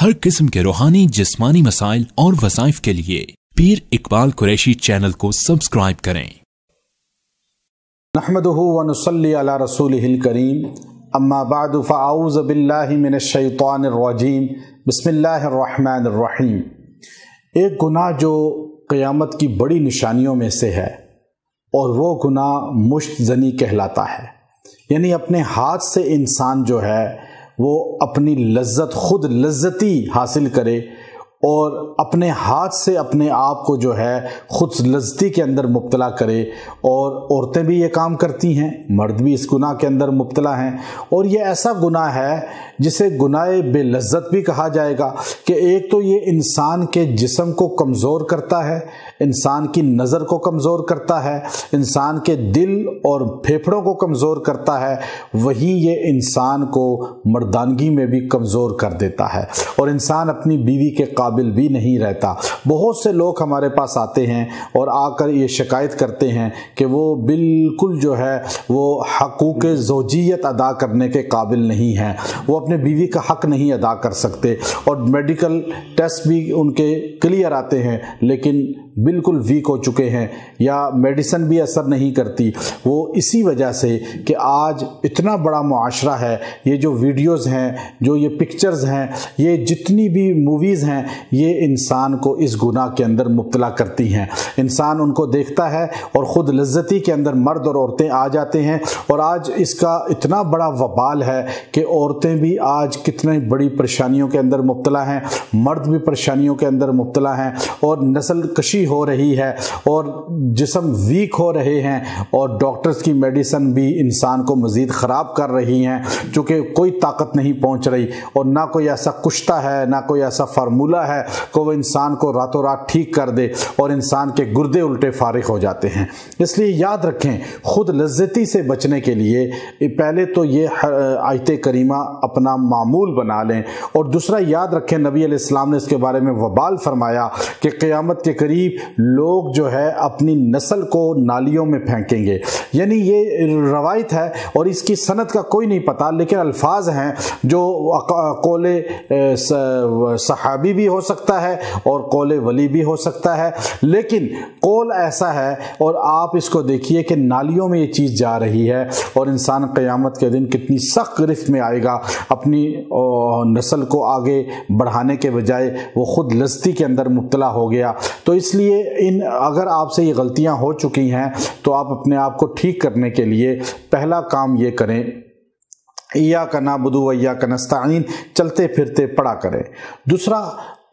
ہر قسم کے روحانی جسمانی مسائل اور وظائف کے لیے پیر اقبال قریشی چینل کو سبسکرائب کریں۔ نحمدہ ونصلی علی رسولہ الکریم، اما بعد فاعوذ باللہ من الشیطان الرجیم، بسم اللہ الرحمن الرحیم۔ ایک گناہ جو قیامت کی بڑی نشانیوں میں سے ہے اور وہ گناہ مشت زنی کہلاتا ہے، یعنی اپنے ہاتھ سے انسان جو ہے وہ اپنی لذت خود لذتی حاصل کرے اور اپنے ہاتھ سے اپنے آپ کو جو ہے خود لذتی کے اندر مبتلا کرے، اور عورتیں بھی یہ کام کرتی ہیں، مرد بھی اس گناہ کے اندر مبتلا ہیں۔ اور یہ ایسا گناہ ہے جسے گناہ بے لذت بھی کہا جائے گا کہ ایک تو یہ انسان کے جسم کو کمزور کرتا ہے، انسان کی نظر کو کمزور کرتا ہے، انسان کے دل اور پھیپھڑوں کو کمزور کرتا ہے، وہی یہ انسان کو مردانگی میں بھی کمزور کر دیتا ہے اور انسان اپنی بیوی کے قابل بھی نہیں رہتا۔ بہت سے لوگ ہمارے پاس آتے ہیں اور آ کر یہ شکایت کرتے ہیں کہ وہ بالکل جو ہے وہ حقوق زوجیت ادا کرنے کے قابل نہیں ہیں، وہ اپنے بیوی کا حق نہیں ادا کر سکتے، اور میڈیکل ٹیسٹ بھی ان کے کلیئر آتے ہیں لیکن بالکل ویک ہو چکے ہیں، یا میڈیسن بھی اثر نہیں کرتی۔ وہ اسی وجہ سے کہ آج اتنا بڑا معاشرہ ہے، یہ جو ویڈیوز ہیں، جو یہ پکچرز ہیں، یہ جتنی بھی موویز ہیں، یہ انسان کو اس گناہ کے اندر مبتلا کرتی ہیں۔ انسان ان کو دیکھتا ہے اور خود لذتی کے اندر مرد اور عورتیں آ جاتے ہیں، اور آج اس کا اتنا بڑا وبال ہے کہ عورتیں بھی آج کتنی بڑی پریشانیوں کے اندر مبتلا ہیں، مرد بھی پریشانیوں کے اندر مبتلا ہیں، اور نسل کشی ہو رہی ہے اور جسم ویک ہو رہے ہیں، اور ڈاکٹرز کی میڈیسن بھی انسان کو مزید خراب کر رہی ہیں، چونکہ کوئی طاقت نہیں پہنچ رہی، اور نہ کوئی ایسا کشتہ ہے، نہ کوئی ایسا فارمولہ ہے کہ وہ انسان کو راتوں رات ٹھیک کر دے اور انسان کے گردے الٹے فارغ ہو جاتے ہیں۔ اس لیے یاد رکھیں، خود لذتی سے بچنے کے لیے پہلے تو یہ آیت کریمہ اپنا معمول بنا لیں، اور دوسرا یاد رکھیں نبی علیہ السلام نے اس کے بارے میں وبال فرمایا کہ قیامت کے قریب لوگ جو ہے اپنی نسل کو نالیوں میں پھینکیں گے۔ یعنی یہ روایت ہے اور اس کی سند کا کوئی نہیں پتا، لیکن الفاظ ہیں جو قول صحابی بھی ہو سکتا ہے اور قول ولی بھی ہو سکتا ہے، لیکن قول ایسا ہے، اور آپ اس کو دیکھیے کہ نالیوں میں یہ چیز جا رہی ہے، اور انسان قیامت کے دن کتنی سخت گرفت میں آئے گا۔ اپنی نسل کو آگے بڑھانے کے بجائے وہ خود لذتی کے اندر مبتلا ہو گیا۔ تو اس لیے اگر آپ سے یہ غلطیاں ہو چکی ہیں تو آپ اپنے آپ کو ٹھیک کرنے کے لیے پہلا کام یہ کریں، ایاک نعبد و ایاک نستعین، چلتے پھرتے پڑھا کریں۔ دوسرا،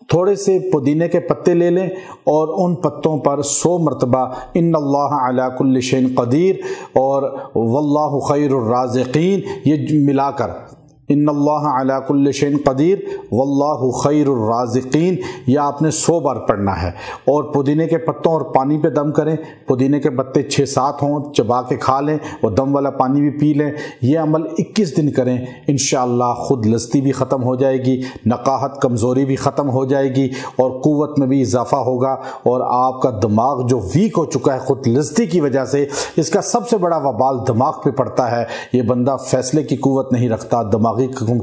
تھوڑے سے پودینے کے پتے لے لیں اور ان پتوں پر 100 مرتبہ ان اللہ علی کل شیء قدیر اور واللہ خیر الرازقین یہ ملا کر، ان اللہ علی کل شیء قدیر واللہ خیر الرازقین، یہ آپ نے 100 بار پڑھنا ہے، اور پودینے کے پتوں اور پانی پہ دم کریں۔ پودینے کے پتے 6-7 ہوں، چبا کے کھا لیں اور دم والا پانی بھی پی لیں۔ یہ عمل 21 دن کریں، انشاءاللہ خود لذتی بھی ختم ہو جائے گی، نقاہت کمزوری بھی ختم ہو جائے گی، اور قوت میں بھی اضافہ ہوگا، اور آپ کا دماغ جو ویک ہو چکا ہے خود لذتی کی وجہ سے، اس کا سب سے بڑا وبال دماغ پہ پڑتا ہے۔ یہ بندہ فیصلے کی قوت نہیں رکھتا، دماغ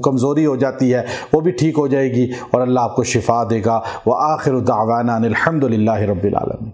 کمزوری ہو جاتی ہے، وہ بھی ٹھیک ہو جائے گی، اور اللہ آپ کو شفا دے گا۔ وآخر دعوانا الحمد للہ رب العالمین۔